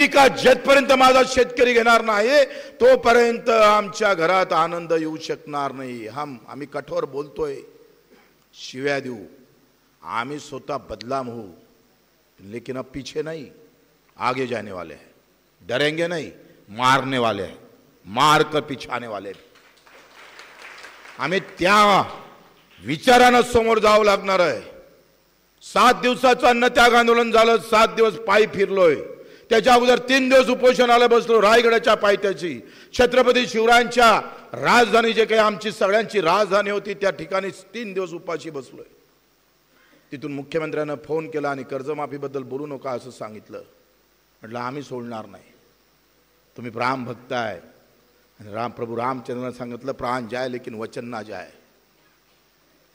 विकास जेथपर्यंत माझा शेतकरी घेणार नाही तोपर्यंत आमच्या घरात आनंद येऊ शकणार नाही. आम्ही कठोर बोलतोय, शिव्या देऊ, आम्ही स्वतः बदलाम हो, लेकिन अब पीछे नहीं, आगे जाने वाले हैं. डरेंगे नहीं, मारने वाले हैं, मार कर पीछे आने वाले हैं. आम्ही त्या विचारानं समोर जावं लागणार आहे. 7 दिवसाचं अन्नत्याग आंदोलन झालं, 7 दिवस पायी फिरलोय. त्याच्या अगोदर 3 दिवस उपोषणाला बसलो रायगडाच्या पायथ्याशी. छत्रपती शिवरायांच्या राजधानी जे काही आमची सगळ्यांची राजधानी होती त्या ठिकाणी 3 दिवस उपाशी बसलोय. तिथून मुख्यमंत्र्यांना फोन केला आणि कर्जमाफीबद्दल बोलू नका असं सांगितलं. म्हटलं आम्ही सोडणार नाही, तुम्ही राम भक्त आहे. आणि प्रभू रामचंद्रांना सांगितलं प्राण जाय लेकिन वचन ना जाय.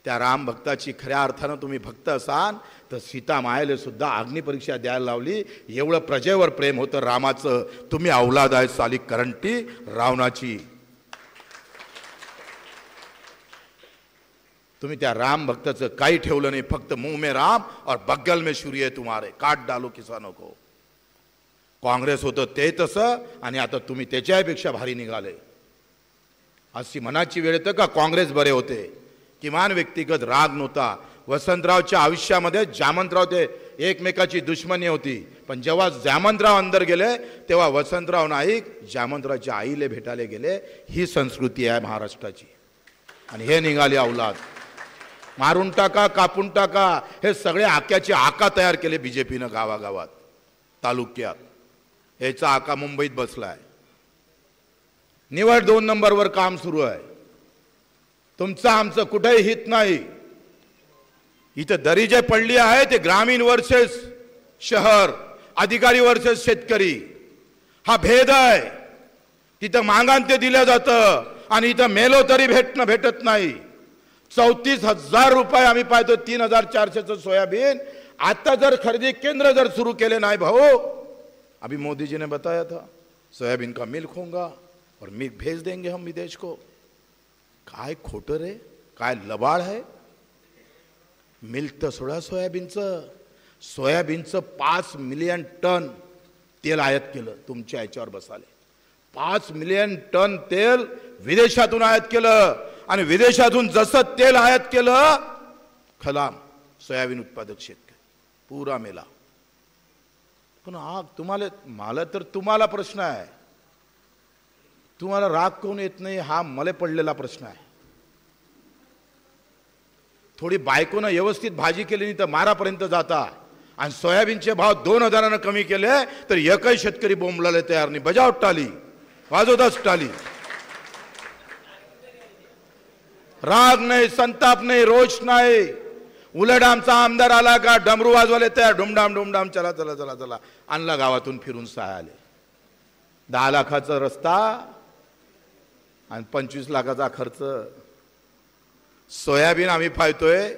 त्या राम भक्ताची खऱ्या अर्थानं तुम्ही भक्त असाल तर सीता मायेला सुद्धा अग्निपरीक्षा द्यायला लावली. एवढं प्रजेवर प्रेम होतं रामाचं. तुम्ही औलाद आहे साली करंटी रावणाची. तुम्ही त्या राम भक्ताचं काही ठेवलं नाही, फक्त मुंह में राम और बगल में छुरी है तुम्हारे, काट डालो किसानों को. काँग्रेस होतं ते तसं आणि आता तुम्ही त्याच्यापेक्षा भारी निघाले. अशी मनाची वेळ येतं का काँग्रेस बरे होते, किमान व्यक्तिगत राग नव्हता. वसंतरावच्या आयुष्यामध्ये जामंतराव ते एकमेकाची दुश्मनी होती, पण जेव्हा जामंतराव अंदर गेले तेव्हा वसंतराव नाईक जामंतरावच्या आईले भेटायला गेले. ही संस्कृती आहे महाराष्ट्राची. आणि हे निघाले औलाद. मारून टाका, कापून टाका, हे सगळे आक्याचे आका तयार केले बीजेपीनं गावागावात तालुक्यात. याचा आका मुंबईत बसलाय. निवड 2 नंबरवर काम सुरू आहे. तुमचं आमचं कुठेही हित नाही. इथं दरी जे पडली आहे ते ग्रामीण वर्सेस शहर, अधिकारी वर्सेस शेतकरी, हा भेद आहे. तिथं मागान ते दिलं जातं आणि इथं मेलो तरी भेटत नाही. 34,000 रुपये आम्ही पाहतो. 3,400चं सोयाबीन. आता जर खरेदी केंद्र जर सुरू केले नाही भाऊ, अभी मोदी जी ने बताया था सोयाबीन का मिल्क होगा और मिल्क भेज देंगे हम विदेश को. काय खोटं रे, काय लबाड आहे. मिल्क तर सोडा, सोयाबीनचं 5 मिलियन टन तेल आयात केलं तुमच्या याच्यावर बसाले. 5 मिलियन टन तेल विदेशातून आयात केलं. आणि विदेशातून जसं तेल आयात केलं, खलाम सोयाबीन उत्पादक शेतकरी पुरा मेला. पण तुम्हाला प्रश्न आहे, तुम्हाला राग कोण येत नाही हा मला पडलेला प्रश्न आहे. थोडी बायकोनं व्यवस्थित भाजी केली नाही तर मारापर्यंत जाता. आणि सोयाबीनचे भाव 2,000 कमी केले तर एकही शेतकरी बोंबलायला तयार नाही. बजाव टाली, वाजवताच टाली. राग नाही, संताप नाही, रोष नाही. उलट आमचा आमदार आला का डमरू वाजवाले तयार, डुमडाम चला चला चला चला. आणला गावातून फिरून सहायले. 10 लाखाचा रस्ता आणि 25 लाखाचा खर्च. सोयाबीन आम्ही पाहतोय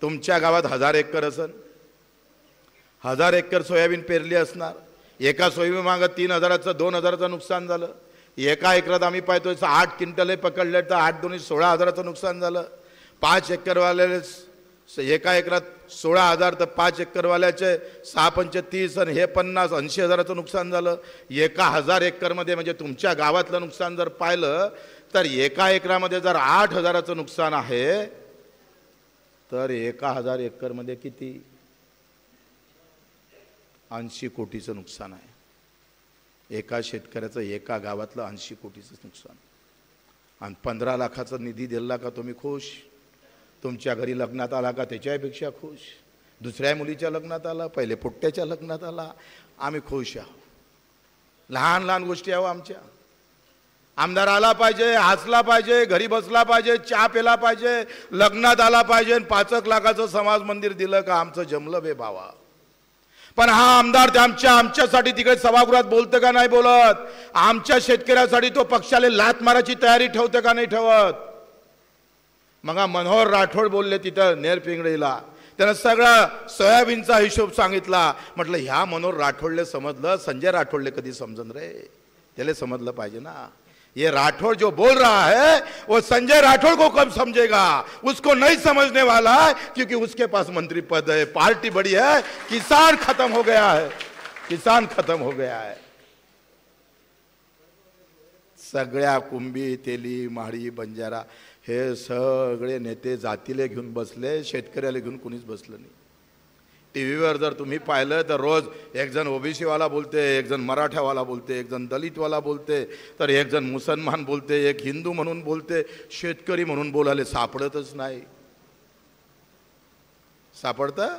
तुमच्या गावात 1000 एकर असन, 1000 एकर सोयाबीन पेरली असणार. एका सोयाबीन मागं 3,000चं 2,000चं नुकसान झालं. एका एकरात आम्ही पाहतोय 8 क्विंटल पकडले तर 8 दुनी 16,000चं नुकसान झालं. 5 एकरवाल्याला एका एकरात 16,000 तर 5 एकरवाल्याचे 6 पंचे 30 आणि हे 50-80,000चं नुकसान झालं. एका 1000 एकरमध्ये म्हणजे तुमच्या गावातलं नुकसान जर पाहिलं तर एका एकरामध्ये जर 8,000चं नुकसान आहे तर एका 1000 एकरमध्ये किती? 80 कोटीचं नुकसान आहे. एका शेतकऱ्याचं एका गावातलं 80 कोटीचं नुकसान. आणि 15 लाखाचा निधी दिला का तुम्ही खुश? तुमच्या घरी लग्नात आला का त्याच्यापेक्षा खुश? दुसऱ्या मुलीच्या लग्नात आला, पहिले पुट्ट्याच्या लग्नात आला, आम्ही खुश आहोत. लहान लहान गोष्टी आहो आमच्या. आमदार आला पाहिजे, हसला पाहिजे, घरी बसला पाहिजे, चहा प्याला पाहिजे, लग्नात आला पाहिजे. 5 लाखाचं समाज मंदिर दिलं का आमचं जमलं बे भावा. पण हा आमदार आमच्यासाठी तिकडे सभागृहात बोलतं का नाही बोलत? आमच्या शेतकऱ्यासाठी तो पक्षाला लात मारायची तयारी ठेवतं का नाही ठेवत? मग मनोहर राठोड बोलले तिथं नेरपिंगळीला, त्यानं सगळा सोयाबीनचा हिशोब सांगितला. म्हटलं ह्या मनोहर राठोडले समजलं, संजय राठोडले कधी समजन रे? त्याला समजलं पाहिजे ना. ये राठौड़ जो बोल रहा है वो संजय राठौड़ को कब समझेगा? उसको नहीं समझने वाला है, क्योंकि उसके पास मंत्री पद है, पार्टी बड़ी है, किसान खत्म हो गया है. किसान खत्म हो गया है. सगळ्या कुंभी, तेली, माळी, बंजारा हे सगळे नेते जातीला घेऊन बसले, शेतकऱ्याला घेऊन कुणीच बसलं नाही. टीव्हीवर जर तुम्ही पाहिलं तर रोज एक जण ओबीसी वाला बोलते, एक जण मराठावाला बोलते, एक जण दलितवाला बोलते, तर एक जण मुसलमान बोलते, एक हिंदू म्हणून बोलते, शेतकरी म्हणून बोलायला सापडतच नाही. सापडतं?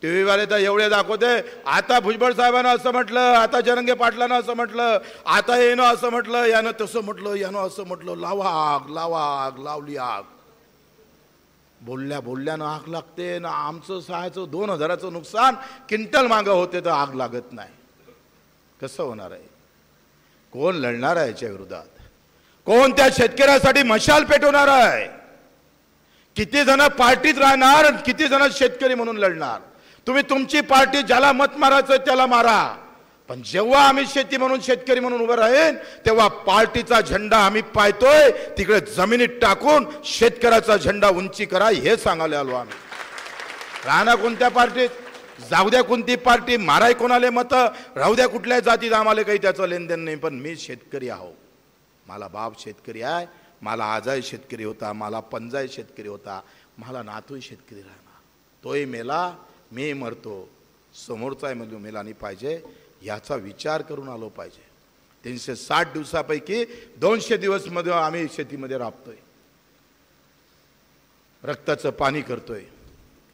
टीव्हीवाले तर एवढे दाखवते, आता भुजबळ साहेबांना असं म्हटलं, आता जरंगे पाटलांना असं म्हटलं, आता येणं असं म्हटलं, यानं तसं म्हटलं, यानं असं म्हटलं. लावा आग, लावा आग, लावली आग. बोलल्या बोलल्यानं आग लागते ना. आमचं सहायचं 2000चं नुकसान क्विंटल मागं होते तर आग लागत नाही. कसं होणार आहे? कोण लढणार आहे याच्या विरोधात? कोण त्या शेतकऱ्यासाठी मशाल पेटवणार आहे? किती जण पार्टीत राहणार, किती जण शेतकरी म्हणून लढणार? तुम्ही तुमची पार्टी ज्याला मत मारायचं त्याला मारा, पण जेव्हा आम्ही शेती म्हणून, शेतकरी म्हणून उभं राहीन, तेव्हा पार्टीचा झेंडा आम्ही पायतोय तिकडे जमिनीत टाकून शेतकऱ्याचा झेंडा उंची करा, हे सांगायला आलो आम्ही. राहणार कोणत्या पार्टीत, जाऊ द्या कोणती पार्टी, माराय कोणाले मत, राहू द्या कुठल्या जातीत, आम्हाला काही त्याचं लेनदेन नाही. पण मी शेतकरी आहो, मला बाप शेतकरी आहे, मला आजाही शेतकरी होता, मला पंजाही शेतकरी होता, मला नातूही शेतकरी राहणार. तोही मेला, मी मरतो, समोरचाही मेला नाही पाहिजे, याचा विचार करून आलो पाहिजे. 360 दिवसापैकी 200 दिवस मध्ये आम्ही शेतीमध्ये राबतोय, रक्ताचं पाणी करतोय.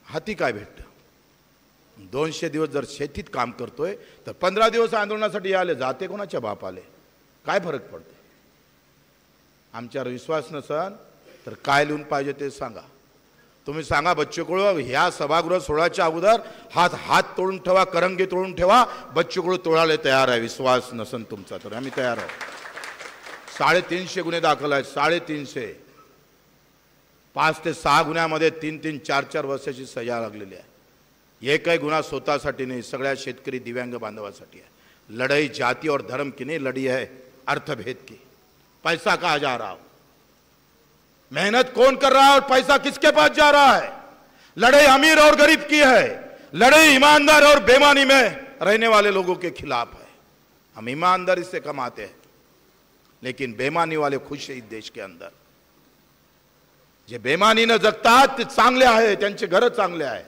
हाती काय भेटतं? 200 दिवस जर शेतीत काम करतोय तर 15 दिवस आंदोलनासाठी आले, जाते कोणाच्या बापाले? काय फरक पडते? आमच्यावर विश्वास नसन तर काय लिहून पाहिजे ते सांगा. तुम्ही सांगा बच्चू कडू ह्या सभागृह सोडायच्या अगोदर हात तोडून ठेवा, करंगे तोडून ठेवा, बच्चू कडू तोडायला तयार आहे. विश्वास नसन तुमचा तर आम्ही तयार आहोत. 350 गुन्हे दाखल आहेत, 350. 5 ते 6 गुन्ह्यामध्ये 3-3, 4-4 वर्षाची सजा लागलेली आहे. एकही गुन्हा स्वतःसाठी नाही, सगळ्या शेतकरी दिव्यांग बांधवासाठी आहे. लढाई जाति और धर्म की नहीं, लड़ी है अर्थभेद की. पैसा कहाँ जा रहा हो, मेहनत कौन कर रहा है और पैसा किसके पास जा रहा है? लड़ाई अमीर और गरीब की है, लड़ाई ईमानदार और बेईमानी में रहने वाले लोगों के खिलाफ है. हम ईमानदारी से कमाते हैं लेकिन बेईमानी वाले खुश है इस देश के अंदर. जे बेईमानीने जगतात ते चांगले आहे, त्यांचे घर चांगले आहे.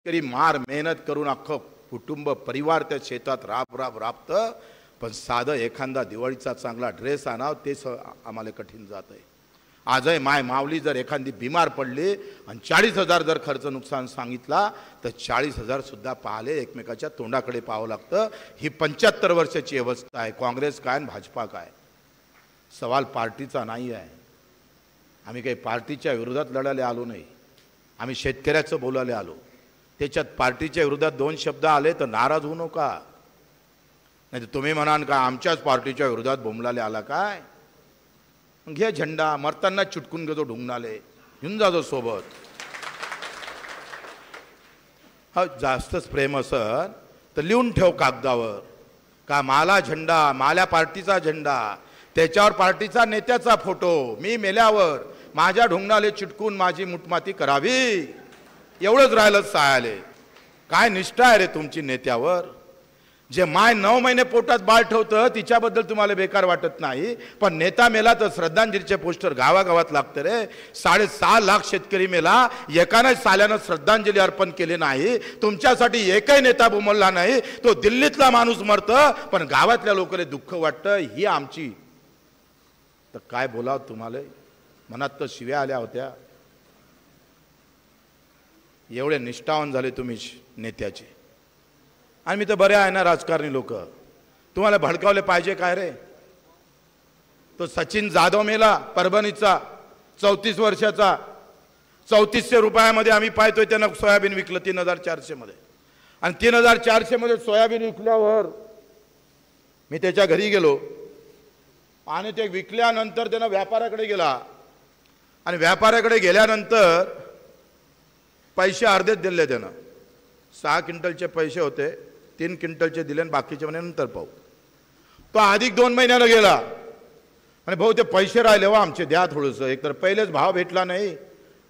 तरी मार मेहनत करून अख्खं कुटुंब परिवार त्या शेतात राबतं, पण साधं एखादा दिवाळीचा चांगला ड्रेस आणाव तेच आम्हाला कठीण जात आहे. आजही माय माऊली जर एखादी बिमार पडली आणि 40,000 जर खर्च नुकसान सांगितला तर 40,000 सुद्धा पाहले एकमेकाच्या तोंडाकडे पाहावं लागतं. ही 75 वर्षाची अवस्था आहे. काँग्रेस काय आणि भाजपा काय? सवाल पार्टीचा नाही आहे. आम्ही काही पार्टीच्या विरोधात लढायला आलो नाही, आम्ही शेतकऱ्याचं बोलायला आलो. त्याच्यात पार्टीच्या विरोधात 2 शब्द आले तर नाराज होऊ नका, नाही तर तुम्ही म्हणाल का आमच्याच पार्टीच्या विरोधात बोंबलाले आला काय? घे झेंडा, मरताना चिटकून घेतो ढुंगणाले, घेऊन जातो सोबत. हा जास्तच प्रेम असन तर लिहून ठेव कागदावर का माला झेंडा, माल्या पार्टीचा झेंडा, त्याच्यावर पार्टीचा नेत्याचा फोटो, मी मेल्यावर माझ्या ढुंगणाले चिटकून माझी मुठमाती करावी. एवढंच राहिलं सायाले. काय निष्ठा आहे रे तुमची नेत्यावर? जे माय 9 महिने पोटात बाळ ठेवतं तिच्याबद्दल तुम्हाला बेकार वाटत नाही, पण नेता मेला तर श्रद्धांजलीचे पोस्टर गावागावात लागतं रे. 6.5 लाख शेतकरी मेला, एकाने साल्यानं श्रद्धांजली अर्पण केली नाही. तुमच्यासाठी एकही नेता बोमलला नाही. तो दिल्लीतला माणूस मरतं पण गावातल्या लोकांना दुःख वाटतं. ही आमची तर काय बोलावं तुम्हाला? मनात तर शिव्या आल्या होत्या. एवढे निष्ठावान झाले तुम्ही नेत्याचे. आणि मी तर बरे आहे ना राजकारणी लोक, तुम्हाला भडकावले पाहिजे काय रे? तो सचिन जाधव मेला परभणीचा, 34 वर्षाचा. 3400 रुपयामध्ये आम्ही पाहतोय त्यानं सोयाबीन विकलं 3400 मध्ये. आणि 3400 मध्ये सोयाबीन विकल्यावर मी त्याच्या घरी गेलो आणि ते विकल्यानंतर त्यानं व्यापाऱ्याकडे गेला आणि व्यापाऱ्याकडे गेल्यानंतर पैसे अर्धेच दिले त्यानं. 6 क्विंटलचे पैसे होते, 3 क्विंटलचे दिले आणि बाकीचे म्हणे नंतर पाहू. तो अधिक 2 महिन्याला गेला आणि भाऊ ते पैसे राहिले हो आमचे, द्या थोडंसं. एकतर पहिलेच भाव भेटला नाही,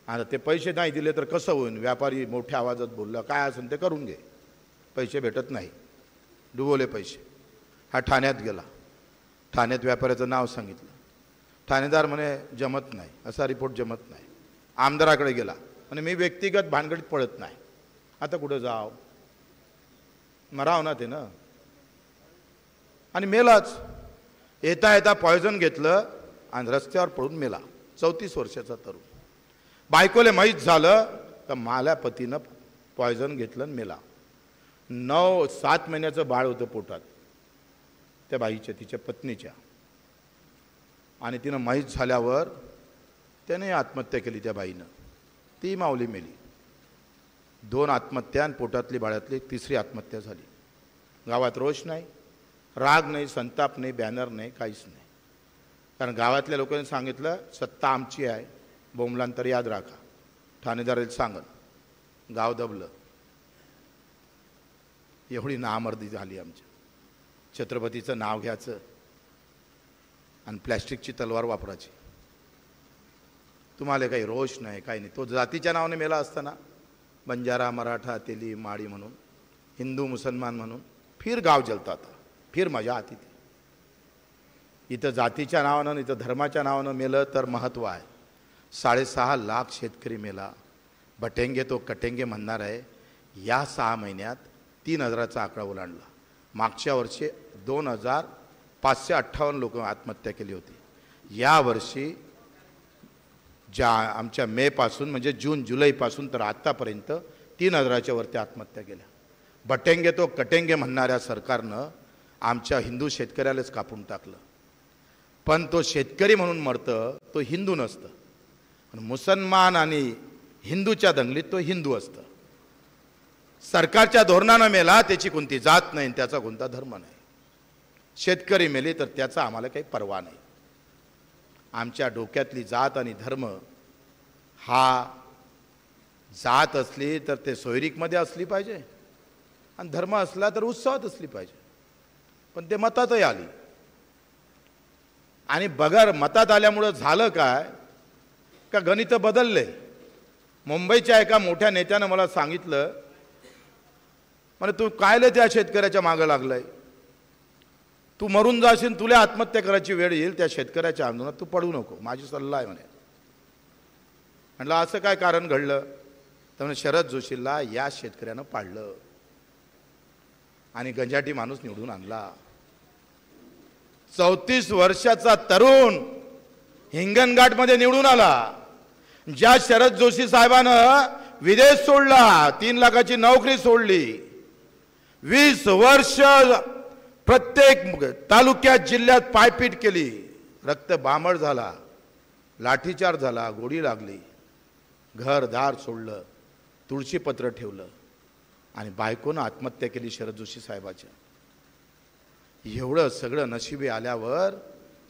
आता ते पैसे नाही दिले तर कसं होईल? व्यापारी मोठ्या आवाजात बोलला, काय असेल ते करून घे. पैसे भेटत नाही, डुबवले पैसे. हा ठाण्यात गेला, ठाण्यात व्यापाऱ्याचं नाव सांगितलं. ठाणेदार म्हणे जमत नाही, असा रिपोर्ट जमत नाही. आमदाराकडे गेला, म्हणे मी व्यक्तिगत भानगडीत पडत नाही. आता कुठं जाव, मराव ना ते ना. आणि मेलाच. येता येता पॉयझन घेतलं आणि रस्त्यावर पडून मेला. 34 वर्षाचा तरुण. बायकोले माहीत झालं तर माझ्या पतीनं पॉयझन घेतलं आणि मेला. 7 महिन्याचं बाळ होतं पोटात त्या बाईच्या, तिच्या पत्नीच्या. आणि तिनं माहीत झाल्यावर त्याने आत्महत्या केली त्या बाईनं. ती माऊली मेली. 2 आत्महत्या आणि पोटातली बाळातली 3री आत्महत्या झाली. गावात रोष नाही, राग नाही, संताप नाही, बॅनर नाही, काहीच नाही. कारण गावातल्या लोकांनी सांगितलं सत्ता आमची आहे, बोंबलांतर याद राखा. ठाणेदाराला सांगत गाव दबलं. एवढी नामर्दी झाली आमच्या. छत्रपतीचं नाव घ्यायचं आणि प्लॅस्टिकची तलवार वापरायची. तुम्हाला काही रोष नाही, काही नाही. तो जातीच्या नावाने मेला असताना बंजारा, मराठा, तेली, माळी म्हणून, हिंदू मुसलमान म्हणून फिर गाव जलता था, फिर मजा आती थी. इथं जातीच्या नावानं, इथं धर्माच्या नावानं मेलं तर महत्त्व आहे. 6.5 लाख शेतकरी मेला. बटेंगे तो कटेंगे म्हणणार आहे. या 6 महिन्यात 3,000चा आकडा ओलांडला. मागच्या वर्षी 2,558 लोक आत्महत्या केली होती. या वर्षी ज्या आमच्या मेपासून म्हणजे जून जुलैपासून तर आत्तापर्यंत 3,000च्या वरती आत्महत्या केल्या. बटेंगे तो कटेंगे म्हणणाऱ्या सरकारनं आमच्या हिंदू शेतकऱ्यालाच कापून टाकलं. पण तो शेतकरी म्हणून मरतं, तो हिंदू नसतं. पण मुसलमान आणि हिंदूच्या दंगलीत तो हिंदू असतं. सरकारच्या धोरणानं मेला, त्याची कोणती जात नाही, त्याचा कोणता धर्म नाही. शेतकरी मेले तर त्याचा आम्हाला काही पर्वा नाही. आमच्या डोक्यातली जात आणि धर्म, हा जात असली तर ते सोयरीकमध्ये असली पाहिजे आणि धर्म असला तर उत्सवात असली पाहिजे. पण ते मतातही आली. आणि बगर मतात आल्यामुळं झालं काय का गणित बदलले. मुंबईच्या एका मोठ्या नेत्यानं मला सांगितलं, म्हणजे तू कायले त्या शेतकऱ्याच्या मागं लागलाय, तू मरून जाशील, तुला आत्महत्या करायची वेळ येईल, त्या शेतकऱ्याच्या आंदोलनात तू पडू नको, माझी सल्ला आहे म्हणे. म्हटलं असं काय कारण घडलं तर म्हणे शरद जोशीला या शेतकऱ्यानं पाडलं आणि गंजाटी माणूस निवडून आणला. 34 वर्षाचा तरुण हिंगणघाटमध्ये निवडून आला. ज्या शरद जोशी साहेबानं विदेश सोडला, 3 लाखाची नोकरी सोडली, 20 वर्ष प्रत्येक तालुक्यात जिल्ह्यात पायपीट केली, रक्त बामळ झाला, लाठीचार झाला, गोळी लागली, घरदार सोडलं, तुळशीपत्र ठेवलं आणि बायकोनं आत्महत्या केली शरद जोशी साहेबाच्या. एवढं सगळं नशिबी आल्यावर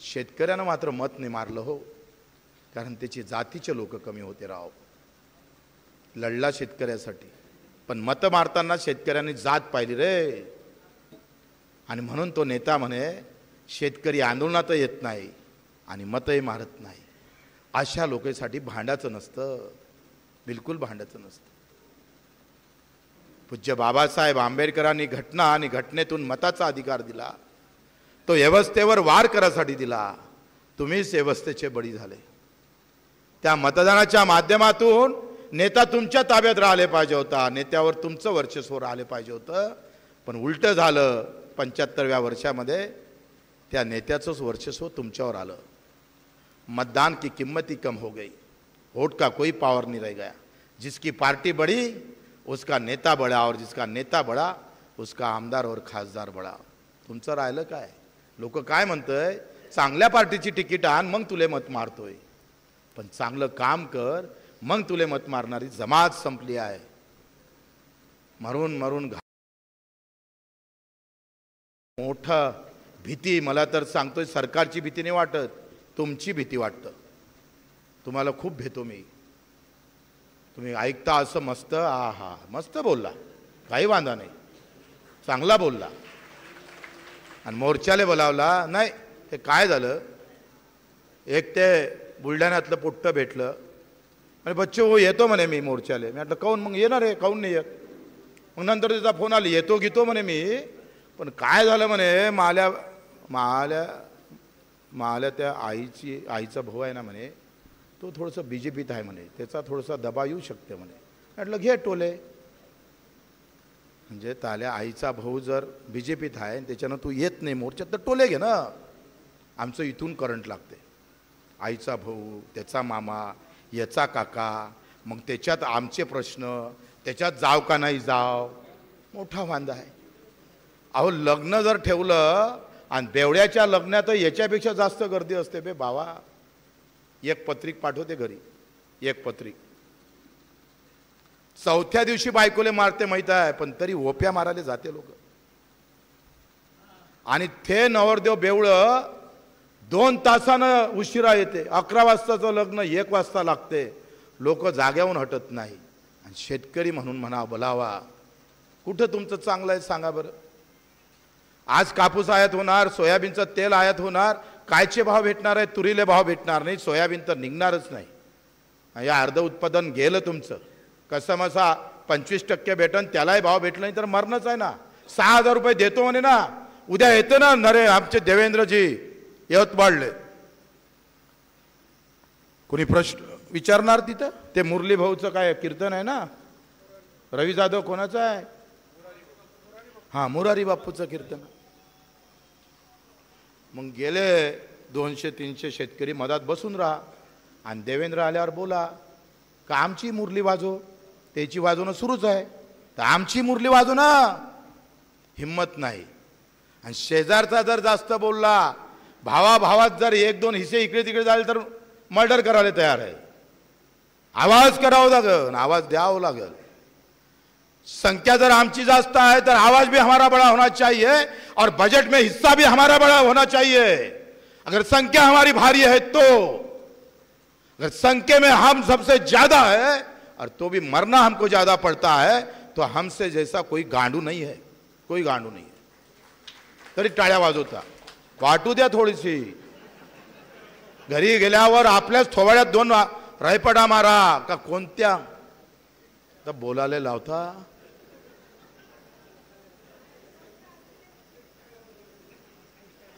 शेतकऱ्यानं मात्र मत नाही मारलं हो. कारण त्याची जातीचे लोक कमी होते राव. लढला शेतकऱ्यासाठी, पण मत मारताना शेतकऱ्यांनी जात पाहिली रे. आणि म्हणून तो नेता म्हणे शेतकरी आंदोलनात येत नाही आणि मतही मारत नाही. अशा लोकांसाठी भांडायचं नसतं, बिलकुल भांडायचं नसतं. पूज्य बाबासाहेब आंबेडकरांनी घटना आणि घटनेतून मताचा अधिकार दिला, तो व्यवस्थेवर वार करायसाठी दिला. तुम्हीच व्यवस्थेचे बळी झाले. त्या मतदानाच्या माध्यमातून नेता तुमच्या ताब्यात राहिले पाहिजे होता, नेत्यावर तुमचं वर्चस्व राहिले पाहिजे होतं. पण उलटं झालं. 75व्या वर्षामध्ये त्या नेत्याचंच वर्चस्व तुमच्यावर आलं. मतदान की किम्मत ही कम हो गई, वोट का कोई पावर नहीं रह गया. जिसकी पार्टी बड़ी उसका नेता बड़ा और जिसका नेता बड़ा उसका आमदार और खासदार बड़ा. तुमचं राहिलं काय? लोक काय म्हणतंय, चांगल्या पार्टीची तिकीट आण मग तुले मत मारतोय. पण चांगलं काम कर मग तुले मत मारणारी जमात संपली आहे. मरून मरून मोठा भीती, मला तर सांगतोय सरकारची भीती नाही वाटत, तुमची भीती वाटतं. तुम्हाला खूप भेटतो मी. तुम्ही ऐकता असं मस्त, आहा मस्त बोलला, काही वांधा नाही, चांगला बोलला. आणि मोर्चाले बोलावला नाही. हे काय झालं, एक ते बुलढाण्यातलं पुट्ट भेटलं आणि बच्चे हो येतो म्हणे मी मोर्चाले. मी म्हटलं काऊन? मग येणार आहे, काऊन नाही येत? मग नंतर त्याचा फोन आला, येतो घेतो म्हणे मी, पण काय झालं म्हणे, माल्या त्या आईचा भाऊ आहे ना म्हणे, तो थोडंसं BJPत आहे म्हणे, त्याचा थोडासा दबाव येऊ शकते म्हणे. म्हटलं घे टोले. म्हणजे ताल्या आईचा भाऊ जर BJPत आहे त्याच्यानं तू येत नाही मोर्चात, तर टोले घे ना. आमचं इथून करंट लागते. आईचा भाऊ, त्याचा मामा, याचा काका, मग त्याच्यात आमचे प्रश्न, त्याच्यात जाव का नाही जाव, मोठा वांदा आहे. अहो लग्न जर ठेवलं आणि बेवड्याच्या लग्नात याच्यापेक्षा जास्त गर्दी असते बे बाबा. एक पत्रिक पाठवते घरी, एक पत्रिक. चौथ्या दिवशी बायकोले मारते माहित आहे, पण तरी ओप्या मारायला जाते लोक. आणि ते नवरदेव बेवळं 2 तासानं उशिरा येते. 11 वाजताचं लग्न 1 वाजता लागते. लोक जाग्याहून हटत नाही. आणि शेतकरी म्हणून म्हणा बोलावा, कुठं तुमचं चांगलं आहे सांगा बरं. आज कापूस आयात होणार, सोयाबीनचं तेल आयात होणार, कायचे भाव भेटणार आहे, तुरीले भाव भेटणार नाही, सोयाबीन तर निघणारच नाही. या अर्ध उत्पादन गेलं तुमचं. कसं मसा 25% भेटन, त्यालाही भाव भेटला नाही तर मरणच आहे ना. 6,000 रुपये देतो म्हणे ना, उद्या येतं ना नरे आमचे देवेंद्रजी यवतमाळले. कोणी प्रश्न विचारणार तिथं? ते मुरली भाऊचं काय कीर्तन आहे ना, रवी जाधव कोणाचं आहे? हां, मुरारी बापूचं कीर्तन. मग गेले 200-300 शेतकरी मधात बसून राहा आणि देवेंद्र आल्यावर बोला का आमची मुरली वाजव. त्याची वाजवणं सुरूच आहे, तर आमची मुरली वाजव ना. हिम्मत नाही. आणि शेजारचा जर जास्त बोलला, भावाभावात जर 1-2 हिस्से इकडे तिकडे झाले तर मर्डर करायला तयार आहे. आवाज करावं लागेल, आवाज द्यावं लागेल. संख्या जर आमची जास्त है तो आवाज भी हमारा बड़ा होना चाहिए और बजट में हिस्सा भी हमारा बड़ा होना चाहिए. अगर संख्या हमारी भारी है तो, अगर संख्या में हम सबसे ज्यादा है और तो भी मरना हमको ज्यादा पड़ता है, तो हमसे जैसा कोई गांडू नहीं है, कोई गांडू नहीं है. तरी टाळ्या वाजवता. वाटू द्या थोडीशी. घरी गेल्यावर आपल्याच थोबाड्यात 2 रायपडा मारा का कोणत्या तर बोलायला लावता.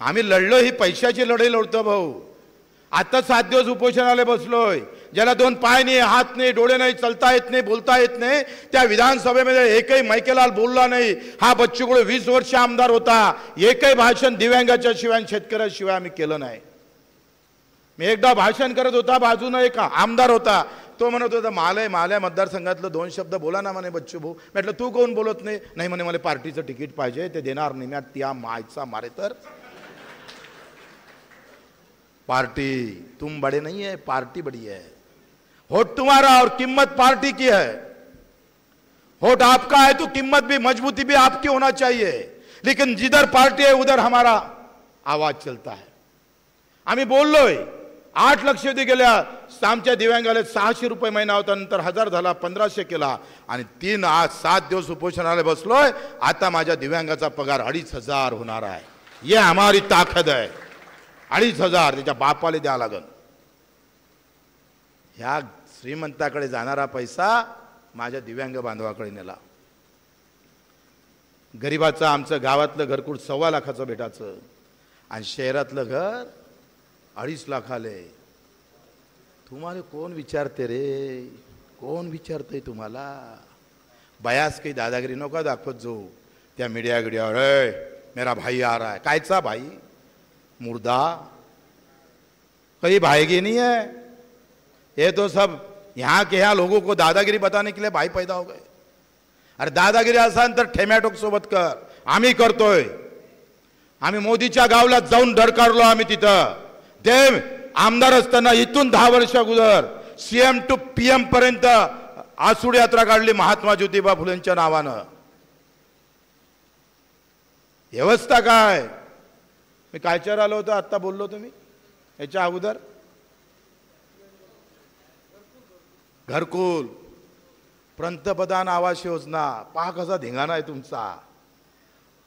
आम्ही लढलो, ही पैशाची लढाई लढतो भाऊ. आता 7 दिवस उपोषणाला बसलोय. ज्याला 2 पाय नाही, हात नाही, डोळे नाही, चलता येत नाही, बोलता येत नाही, त्या विधानसभेमध्ये एकही मैकेलाल बोलला नाही. हा बच्चूकडे 20 वर्ष आमदार होता, एकही भाषण दिव्यांगाच्या शिवाय शेतकऱ्याशिवाय आम्ही केलं नाही. मी एकदा भाषण करत होता, बाजूने एक आमदार होता, तो म्हणत होता माल्या मतदारसंघातलं 2 शब्द बोला ना म्हणे बच्चू भाऊ. म्हटलं तू कोण बोलत नाही? नाही म्हणे मला पार्टीचं तिकीट पाहिजे, ते देणार नाही. मी त्या मायचा मारे तर पार्टी तुम बड़े नहीं है, पार्टी बड़ी है. वोट तुम्हारा और कीमत पार्टी की है. वोट आपका है तो कीमत भी मजबूती भी आपकी होना चाहिए. लेकिन जिधर पार्टी है उधर हमारा आवाज चलता है. आम्ही बोललोय 8 लक्ष गेल्या आमच्या दिव्यांगाला 600 रुपये महिना होता, नंतर 1000 झाला, 1500 केला आणि 7 दिवस उपोषणाला बसलोय. आता माझ्या दिव्यांगाचा पगार 2500 होणार आहे. ये हमारी ताकद आहे. 2500 त्याच्या बापाला द्या लागल. ह्या श्रीमंताकडे जाणारा पैसा माझ्या दिव्यांग बांधवाकडे नेला. गरीबाचं आमचं गावातलं घरकुल 1.25 लाखाचं भेटायचं आणि शहरातलं घर 2.5 लाखाले. तुम्हाला कोण विचारते रे? कोण विचारते तुम्हाला? बयास काही दादागिरी नका दाखवत जाऊ त्या मीडिया गिडियावर. मेरा भाई आ रहा है. कायचा भाई? मुर्दा. कहीं भाईगी नहीं है. ये तो सब यहाँ के यहाँ लोगों को दादागिरी बताने के लिए भाई पैदा हो गए. अरे दादागिरी असेल तर ठेम्याटोक सोबत कर. आम्ही करतोय. आम्ही मोदीच्या गावला जाऊन धडकारलो. आम्ही तिथं देव आमदार असताना इथून 10 वर्ष अगोदर CM to PM पर्यंत आसूड यात्रा काढली महात्मा ज्योतिबा फुलेंच्या नावानं. व्यवस्था काय? मी कायच्यावर आलो होतो आत्ता बोललो तुम्ही याच्या अगोदर. घरकुल, पंतप्रधान आवास योजना, पहा कसा धिंगाणा आहे तुमचा.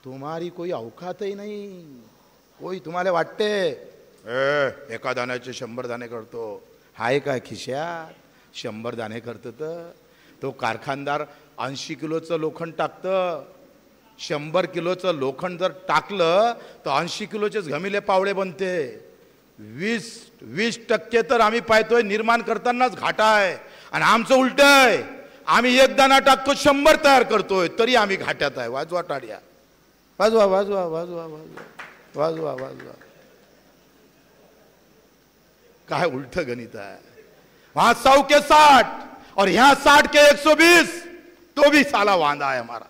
तुम्हारी कोई औकातही नाही. कोई तुम्हाला वाटते एका दाण्याचे 100 दाणे करतो. हाय काय खिशात 100 दाणे करतो? तर तो कारखानदार 80 किलोचं लोखंड टाकतं. 100 किलोचं लोखंड जर टाकलं तर 80 किलोचेच घमिले पावळे बनते. 20% तर आम्ही पाहतोय निर्माण करतानाच घाटा आहे. आणि आमचं उलट आहे, आम्ही एक दाना टाकतो 100 तयार करतोय तरी आम्ही घाट्यात आहे. वाजवा टाळ्या, वाजवा वाजवा वाजवा वाजवा वाजवा वाजवा. काय उलट गणित है. वहां 100 के 60 और यहां 60 के 120, तो भी साला वांदा है हमारा.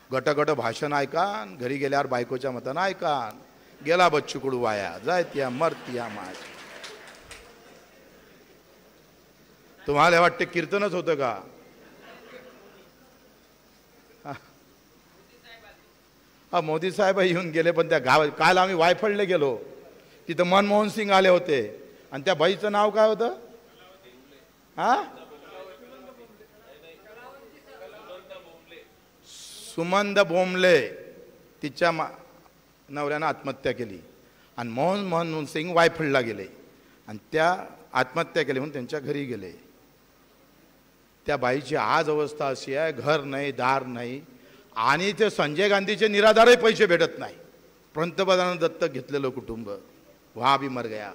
गट गट भाषण ऐकान, घरी गेल्यावर बायकोच्या मतानं ऐकान. गेला बच्चू कडू वाया, जाय त्या मरत्या माझ. तुम्हाला वाटते कीर्तनच होतं का? मोदी साहेब येऊन गेले, पण त्या गावात काल आम्ही वायफळले गेलो, तिथं मनमोहन सिंग आले होते. आणि त्या बाईचं नाव काय होतं? सुमंद बोमले. तिच्या नवऱ्यानं आत्महत्या केली आणि मनमोहन सिंग वायफळला गेले आणि त्या आत्महत्या केली म्हणून त्यांच्या घरी गेले. त्या बाईची आज अवस्था अशी आहे, घर नाही, दार नाही. आणि ते संजय गांधीचे निराधारही पैसे भेटत नाही. पंतप्रधानांनी दत्तक घेतलेलं कुटुंब वहा भी मर गया.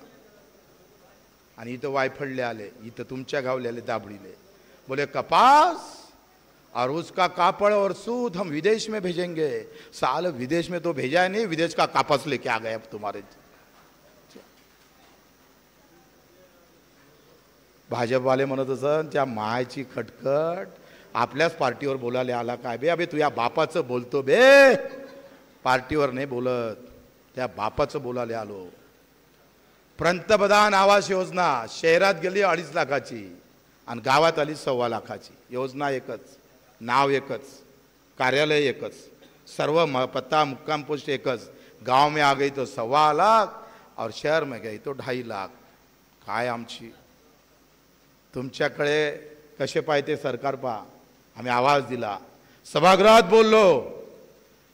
आणि इथं वायफळले आले, इथं तुमच्या गावले आले दाबडीले. बोले कपास और उसका कापड़ और सूत हम विदेश में भेजेंगे. साल विदेश में तो भेजा है नहीं, विदेश का कापस लेके आ गए अब तुम्हारे. भाजप वाले म्हणत असत त्या मायची खटखट आपल्याच पार्टीवर बोलायला आला काय बे. अबे तुझ्या बापाचं बोलतो बे, पार्टीवर नाही बोलत, त्या बापाचं बोलायला आलो. पंतप्रधान आवास योजना शहरात गेली 2.5 लाखाची आणि गावात आली 1.25 लाखाची. योजना एकच, नाव एकच, कार्यालय एकच, सर्व पत्ता मुक्काम पोस्ट एकच. गांव में आ गई तो 1.25 लाख और शहर में गई तो 2.5 लाख. काय आमची तुमच्याकडे कसे पाहिजे सरकार पहा. आम्ही आवाज दिला, सभागृहात बोललो,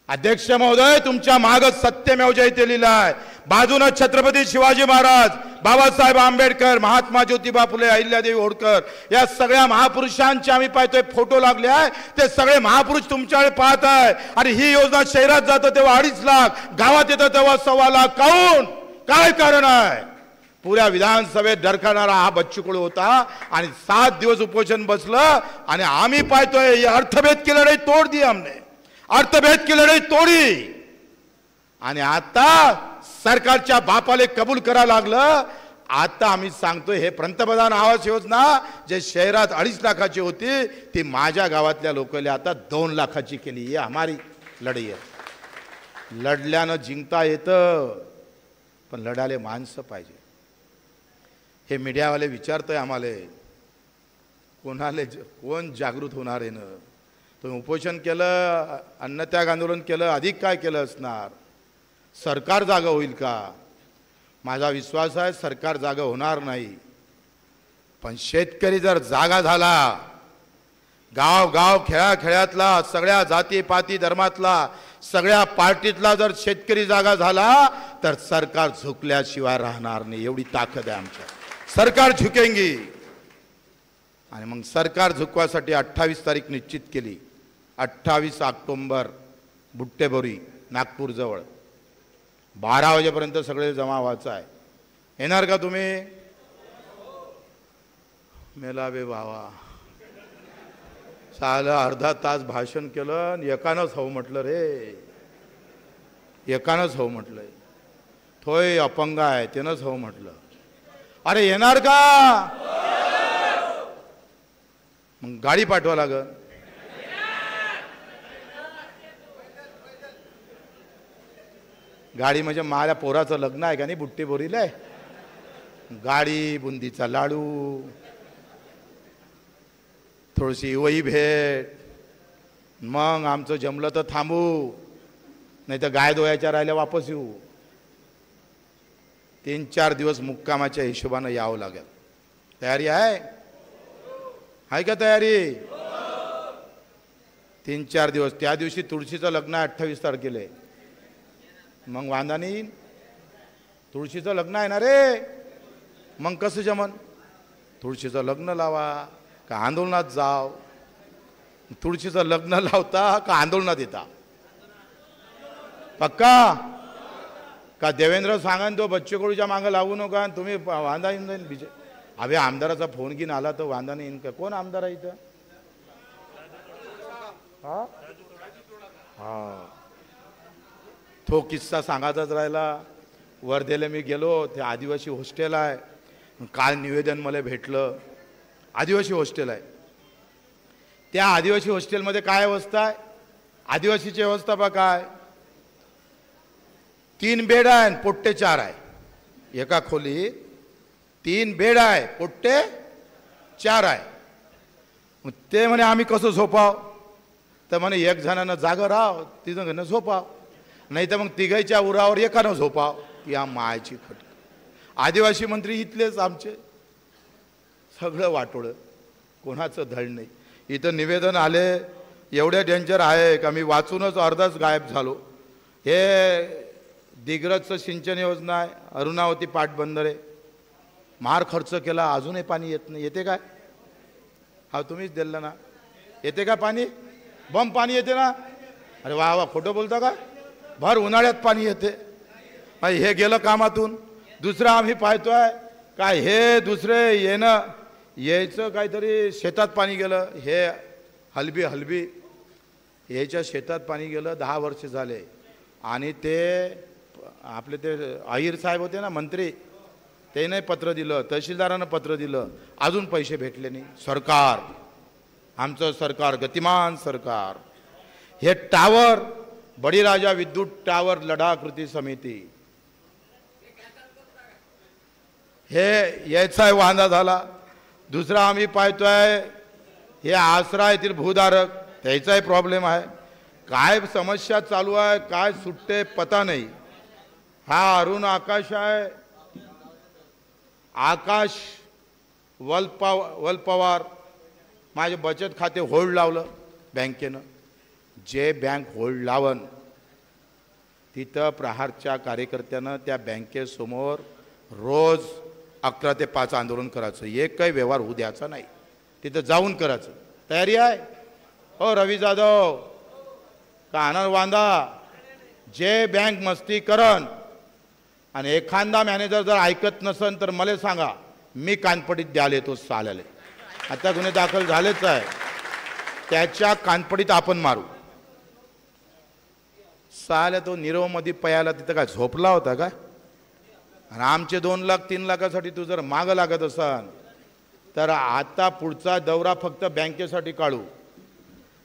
अध्यक्ष महोदय तुमच्या मागच सत्यमेव जयते लिहिलाय. बाजूनं छत्रपती शिवाजी महाराज, बाबासाहेब आंबेडकर, महात्मा ज्योतिबा फुले, अहिल्यादेवी होळकर या सगळ्या महापुरुषांचे आम्ही पाहतोय फोटो लागले आहे. ते सगळे महापुरुष तुमच्याकडे पाहत आहे. आणि ही योजना शहरात जातं तेव्हा 2.5 लाख, गावात येतं तेव्हा 1.25 लाख. काऊन? काय कारण आहे? पुऱ्या विधानसभेत डरकाणारा हा बच्चू कडू होता आणि 7 दिवस उपोषण बसलं. आणि आम्ही पाहतोय अर्थभेद की लढाई तोड दी हमने, अर्थभेद की लढाई तोडी. आणि आता सरकारच्या बापाले कबूल करा लागलं. आता आम्ही सांगतोय हे पंतप्रधान आवास योजना जे शहरात 2.5 लाखाची होती ती माझ्या गावातल्या लोकांना आता 2 लाखाची केली. ही हमारी लढाई आहे. लढल्यानं जिंकता येतं, पण लढाले माणसं पाहिजे. हे मीडियावाले विचारतोय आम्हाला, कोण जागृत होणार आहे ना? तुम्ही उपोषण केलं, अन्नत्याग आंदोलन केलं, अधिक काय केलं असणार? सरकार जागा होईल का? माझा विश्वास आहे सरकार जागा होणार नाही. पण शेतकरी जर जागा झाला, गाव गाव खेळातला, सगळ्या जाती पाती धर्मातला, सगळ्या पार्टीतला जर शेतकरी जागा झाला तर सरकार झुकल्याशिवाय राहणार नाही. एवढी ताकद आहे आमच्या. सरकार झुकेंगी. आणि मग सरकार झुकवासाठी 28 तारीख निश्चित केली. 28 ऑक्टोबर बुट्टेबोरी नागपूर जवळ 12 वाजेपर्यंत सगळे जमा व्हायचं आहे. येणार का तुम्ही? मेला बे बाबा, साला अर्धा तास भाषण केलं आणि एकानंच हो म्हटलं रे, एकानंच हो म्हटलंय. थोय अपंग आहे त्यानंच हो म्हटलं. अरे येणार का? मग गाडी पाठवा लागल. गाडी म्हणजे माझ्या पोराचं लग्न आहे का नाही बुट्टीबोरीला, गाडी, बुंदीचा लाडू, थोडीशी वही भेट, मग आमचं जमलं तर थांबू, नाही तर गाय दोयाच्या राहिल्या वापस येऊ. 3-4 दिवस मुक्कामाच्या हिशोबानं यावं लागेल. तयारी आहे? आहे का तयारी? 3-4 दिवस. त्या दिवशी तुळशीचं लग्न आहे 28 तारखेला. मग वांदा नाही. तुळशीचं लग्न आहे ना रे, मग कसं जमन? तुळशीचं लग्न लावा, का आंदोलनात जाव? तुळशीचं लग्न लावता का आंदोलनात येता? पक्का का देवेंद्र सांगा तो बच्चे कडूच्या मागे लागू नका तुम्ही वांदा येऊन जाईल बिचे? अभे आमदाराचा फोन घेऊन आला तर वांदा नाही येईन का? कोण आमदार आहे इथं? हा हा तो किस्सा सांगायचाच राहिला. वर्धेला मी गेलो, ते आदिवासी हॉस्टेल आहे. काल निवेदन मला भेटलं, आदिवासी हॉस्टेल आहे. त्या आदिवासी हॉस्टेलमध्ये काय अवस्था आहे? आदिवासीची अवस्था बा काय? 3 बेड आहे, पोट्टे 4 आहे. एका खोलीत 3 बेड आहे, पोट्टे 4 आहे. मग ते म्हणे आम्ही कसं झोपाव? तर म्हणे एक जणांना जागा राहाव, तिथं घेणं झोपाव, नाही तर मग तिघाईच्या उरावर एकानं झोपाव. या मायची खट. आदिवासी मंत्री इथलेच आमचे, सगळं वाटोळं, कोणाचं धड नाही. इथं निवेदन आले, एवढे डेंजर आहे का मी वाचूनच अर्धाच गायब झालो. हे दिग्रजचं सिंचन योजना आहे, अरुणावती पाटबंधारे, मार खर्च केला, अजूनही पाणी येत नाही. येते काय? हा तुम्हीच दिलं ना. येते का पाणी? बम पाणी येते ना. अरे वा वा, खोटं बोलता का? भर उन्हाळ्यात पाणी येते. हे गेलं कामातून. दुसरं आम्ही पाहतोय काय, हे दुसरे येणं यायचं काहीतरी शेतात पाणी गेलं. हे हलबी याच्या शेतात पाणी गेलं, 10 वर्ष झाले. आणि ते आपले ते अहिर साहेब होते ना मंत्री, त्याने पत्र दिलं, तहसीलदारानं पत्र दिलं, अजून पैसे भेटले नाही. सरकार, आमचं सरकार गतिमान सरकार. हे टावर, बळीराजा विद्युत टावर लढा कृती समिती, हे याचा वांदा झाला. दुसरा आम्ही पाहतोय हे आसरा येथील भूधारक, त्याचाही प्रॉब्लेम आहे. काय समस्या चालू आहे, काय सुटते पता नाही. हा अरुण आकाश आहे, आकाश वलपवार, माझे बचत खाते होल्ड लावलं बँकेनं. जे बँक होल्ड लावन तिथं प्रहारच्या कार्यकर्त्यानं त्या बँकेसमोर रोज 11 ते 5 आंदोलन करायचं. एक काही व्यवहार होऊ द्यायचा नाही, तिथं जाऊन करायचं. तयारी आहे हो रवी जाधव का आनंद वांदा? जे बँक मस्ती करण आणि एखादा मॅनेजर जर ऐकत नसन तर मला सांगा, मी कानपडीत द्यायला येतो साल्याले. आता गुन्हे दाखल झालेच आहे, त्याच्या कानपडीत आपण मारू. साल्या तो नीरवमध्ये पयाला तिथं काय झोपला होता का? आणि आमचे 2 लाख 3 लाखासाठी तू जर मागं लागत असाल तर आता पुढचा दौरा फक्त बँकेसाठी काढू.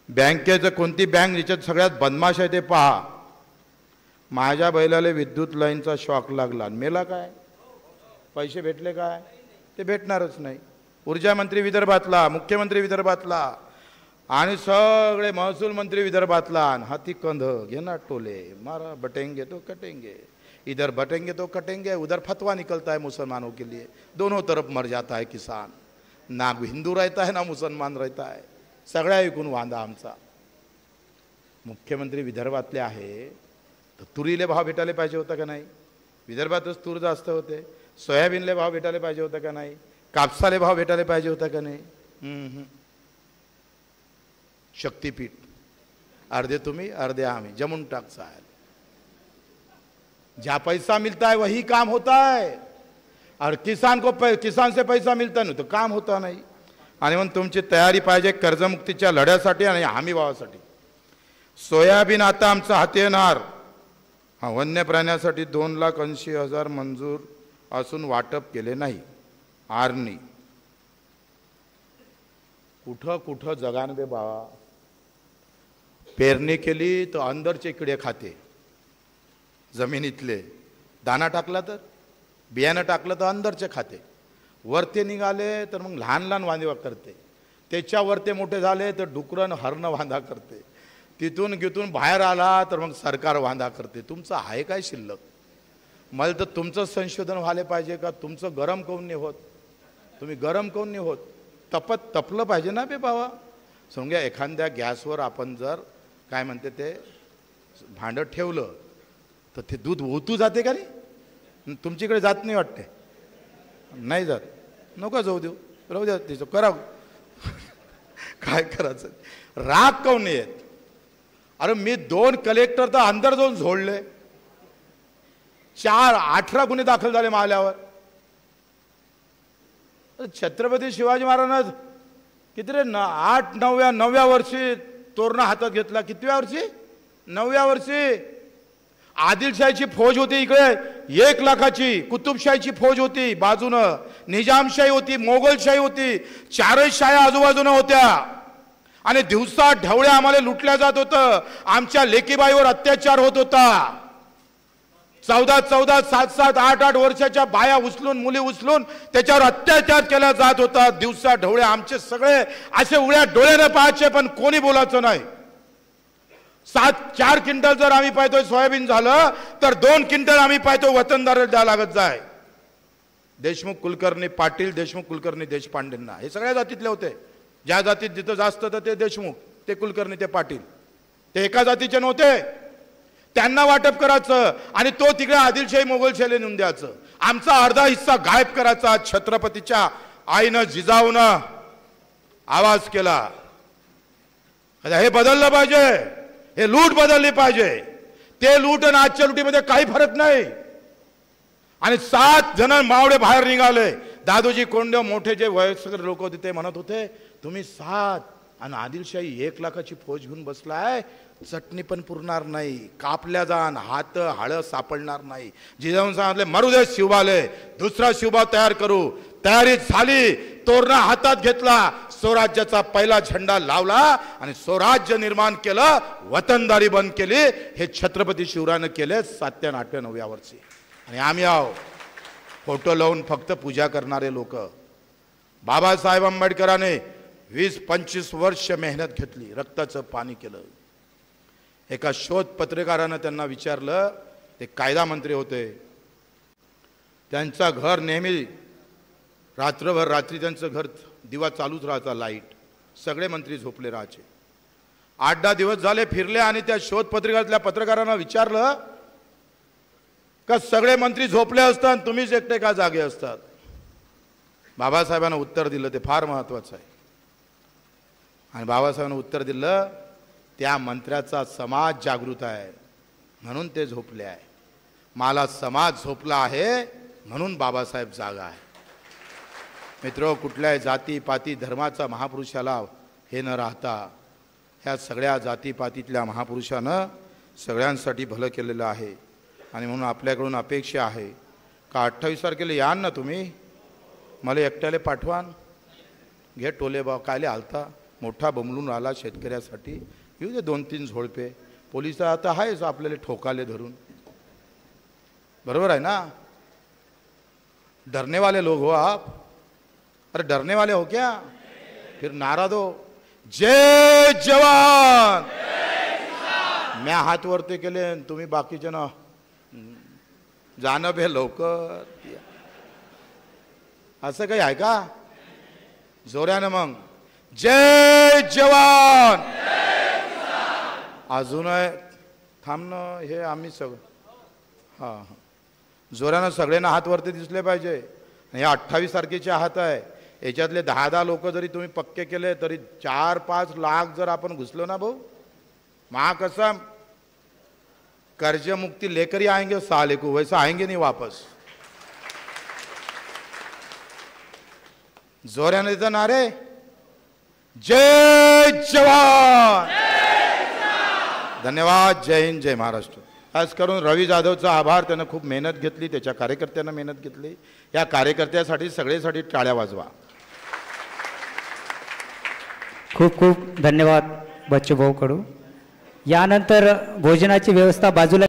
बँकेचं कोणती बँक ज्याच्यात सगळ्यात बदमाश आहे ते पहा. माझ्या बैलाला विद्युत लाईनचा शॉक लागला, मेला काय? पैसे भेटले काय? ते भेटणारच नाही. ऊर्जा मंत्री विदर्भातला, मुख्यमंत्री विदर्भातला आणि सगळे महसूल मंत्री विदर्भातला. हाती कंध घेना टोले, मारा बटेंगे तो कटेंगे, इधर बटेंगे तो कटेंगे, उधर फतवा निकलता है मुसलमानों के लिए. दोनों तरफ मर जाता है किसान, ना हिंदू रहता है ना मुसलमान रहता है. सगळ्या ऐकून वांदा आमचा. मुख्यमंत्री विदर्भातले आहे तर तुरीले भाव भेटायला पाहिजे होता का नाही? विदर्भातच तूर जास्त होते. सोयाबीनले भाव भेटायला पाहिजे होता का नाही? कापसाले भाव भेटायला पाहिजे होता का नाही? शक्तीपीठ, अर्धे तुम्ही अर्धे आम्ही, जमून टाकसा है. जहाँ पैसा मिलता है वही काम होता है, और किसान से पैसा मिलता नहीं तो काम होता नहीं. आणि म्हणून तुमची तयारी पाहिजे कर्जमुक्तीच्या लढ्यासाठी आणि हमी भावासाठी. सोयाबीन आता आमचं हाती येणार. हा, वन्य प्राण्यासाठी 2,80,000 मंजूर असून वाटप केले नाही. आरणी कुठं कुठं जगान बे बाबा. पेरणी केली तर अंदरचे किडे खाते, जमिनीतले. दाना टाकला तर, बियाणं टाकलं तर अंदरचे खाते. वरते निघाले तर मग लहान लहान वांदे करते. त्याच्यावर ते मोठे झाले तर डुकरन हरणं वांदा करते. तिथून गिथून बाहेर आला तर मग सरकार वांदा करते. तुमचं आहे काय शिल्लक? मला तर तुमचं संशोधन व्हायला पाहिजे का तुमचं गरम काऊन नाही होत? तुम्ही गरम काऊन नाही होत? तपलं पाहिजे ना बे बाबा. समजा एखाद्या गॅसवर आपण जर काय म्हणते ते भांडं ठेवलं तर ते दूध ओतू जाते का नाही? तुमच्याकडे जात नाही वाटते. नाही जात, नको जाऊ देऊ, राहू द्या तिचं करा. काय करायचं, राग काऊन नाही येत? अरे मी 2 कलेक्टर तर अंदर जाऊन झोडले, 18 गुन्हे दाखल झाले माल्यावर. छत्रपती शिवाजी महाराज किती रे 9व्या वर्षी तोरणा हातात घेतला. कितव्या वर्षी? 9व्या वर्षी. आदिलशाहीची फौज होती इकडे 1 लाखाची, कुतुबशाहीची फौज होती बाजूनं, निजामशाही होती, मोगलशाही होती, 4 शाह्या आजूबाजूनं होत्या. आणि दिवसा ढवळ्या आम्हाला लुटल्या जात होतं, आमच्या लेकीबाईवर अत्याचार होत होता. 14 7 8 वर्षाच्या बाया उचलून, मुली उचलून त्याच्यावर अत्याचार केला जात होता. दिवसा ढवळे आमचे सगळे असे उघड्या डोळ्याने पाहायचे, पण कोणी बोलायचं नाही. 4 क्विंटल जर आम्ही पाहतोय सोयाबीन झालं तर 2 क्विंटल आम्ही पाहतो वतनदार द्या लागत जाय. देशमुख कुलकर्णी पाटील, देशमुख कुलकर्णी देशपांडेंना, हे सगळ्या जातीतले होते. ज्या जातीत जिथं जास्त तर ते देशमुख, ते कुलकर्णी, ते पाटील, ते एका जातीचे नव्हते. त्यांना वाटप करायचं आणि तो तिकडे आदिलशाही मोगलशाहीला नेऊन द्यायचं. आमचा अर्धा हिस्सा गायब करायचा. छत्रपतीच्या आईनं जिजाऊनं आवाज केला, हे बदललं पाहिजे, हे लूट बदलली पाहिजे. ते लूट आणि आजच्या लुटीमध्ये काही फरक नाही. आणि 7 जण मावळे बाहेर निघाले. दादोजी कोंडदेव मोठे जे वयस्कर लोक होते ते म्हणत होते, तुम्ही 7 आणि आदिलशाही 1 लाखाची फौज घेऊन बसलाय, चटणी पण पुरणार नाही, कापल्या जाण, हात हाळ सापडणार नाही. जिजाऊन सांगितले मरू दे शिवबाले, दुसरा शिवबा तयार करू. तयारी झाली, तोरणा हातात घेतला, स्वराज्याचा पहिला झेंडा लावला आणि स्वराज्य निर्माण केलं, वतनदारी बंद केली. हे छत्रपती शिवरायानं केले 7व्या 8व्या 9व्या वर्षी. आणि आम्ही आहो फोटो लावून फक्त पूजा करणारे लोक. बाबासाहेब आंबेडकरांनी 20-25 वर्ष मेहनत घेतली, रक्ताचं पाणी केलं. एका शोध पत्रकारानं त्यांना विचारलं, ते कायदा मंत्री होते, त्यांचं घर नेहमी रात्रभर, रात्री त्यांचं घर दिवा चालूच राहायचा, लाईट, सगळे मंत्री झोपले राहायचे. 8-10 दिवस झाले फिरले आणि त्या शोध पत्रिकातल्या पत्रकारांना विचारलं का सगळे मंत्री झोपले असतात, तुम्हीच एकटे का जागे असतात? बाबासाहेबांना उत्तर दिलं, ते फार महत्वाचं आहे. आणि बाबासाहेबांना उत्तर दिलं, त्या मंत्र्याचा समाज जागृत आहे म्हणून ते झोपले आहे. मला समाज झोपला आहे म्हणून बाबासाहेब जागा आहे. मित्र, कुठल्याही जाती पाती धर्माचा महापुरुषाला हे न राहता ह्या सगळ्या जातीपातीतल्या महापुरुषानं सगळ्यांसाठी भलं केलेलं आहे. आणि म्हणून आपल्याकडून अपेक्षा आहे का 28 तारखेला यान ना तुम्ही, मला एकट्याला पाठवान, घे टोले बा, कायले आलता, मोठा बमलून आला शेतकऱ्यासाठी, येऊ दे 2-3 झोडपे. पोलिस आता आहेच आपल्याला ठोकाले धरून, बरोबर आहे ना? डरने वाले लोग हो आप, अरे डरने वाले हो क्या? फिर नारा दो, जय जवान. मैं हात वरते केले, तुम्ही बाकीचे ना जाणं बे लवकर, असं काही आहे का? जोऱ्यानं मग जय जवान. अजून थांबणं हे आम्ही सगळं हां जोऱ्यानं सगळ्यांना हात वरती दिसले पाहिजे. हे 28 तारखेचे हात आहे, याच्यातले 10-10 लोक जरी तुम्ही पक्के केले तरी 4-5 लाख जर आपण घुसलो ना भाऊ, महाकसम कर्ज मुक्ति लेकर ही आएंगे साले को, वैसा आएंगे नहीं वापस. जोऱ्याने देता नारे, जय जवान. धन्यवाद. जय हिंद, जय महाराष्ट्र. खास करून रवी जाधवचा आभार, त्यानं खूप मेहनत घेतली, त्याच्या कार्यकर्त्यांना मेहनत घेतली. या कार्यकर्त्यासाठी सगळेसाठी टाळ्या वाजवा. खूप खूप धन्यवाद बच्चू भाऊ कडू. यानंतर भोजनाची व्यवस्था बाजूला